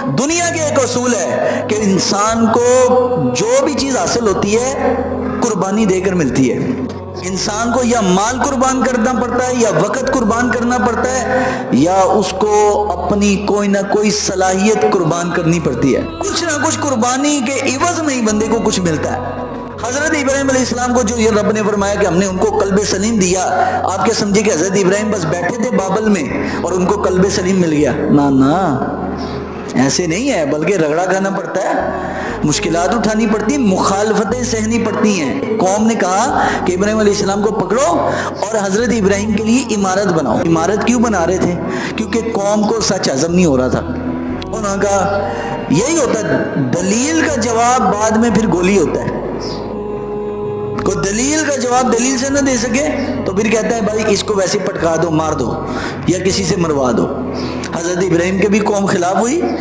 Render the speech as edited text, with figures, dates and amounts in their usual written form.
دنیا کے ایک اصول ہے کہ انسان کو جو بھی چیز حاصل ہوتی ہے قربانی دے کر ملتی ہے. انسان کو یا مال قربان کرنا پڑتا ہے یا وقت قربان کرنا پڑتا ہے یا اس کو اپنی کوئی نہ کوئی صلاحیت قربان کرنی پڑتی ہے. کچھ نہ کچھ قربانی کے عوض میں ہی بندے کو کچھ ملتا ہے. حضرت ابراہیم علیہ السلام کو جو یہ رب نے فرمایا کہ ہم نے ان کو قلب سلیم دیا، آپ کے سمجھے کہ حضرت ابراہیم بس بیٹھے تھے بابل میں اور ان کو قلب سلیم مل گیا؟ نا، ایسے نہیں ہے، بلکہ رگڑا کھانا پڑتا ہے، مشکلات اٹھانی پڑتی ہیں، مخالفتیں سہنی پڑتی ہیں. قوم نے کہا کہ ابراہیم علیہ السلام کو پکڑو اور حضرت ابراہیم کے لیے عمارت بناؤ. عمارت کیوں بنا رہے تھے؟ کیونکہ قوم کو سچ ہضم نہیں ہو رہا تھا. انہوں نے کہا یہی ہوتا ہے، دلیل کا جواب بعد میں پھر گولی ہوتا ہے. کوئی دلیل کا جواب دلیل سے نہ دے سکے تو پھر کہتا ہے بھائی اس کو ویسے پٹکا دو، مار دو یا کسی سے مروا دو. حضرت ابراہیم کے بھی قوم خلاف ہوئی.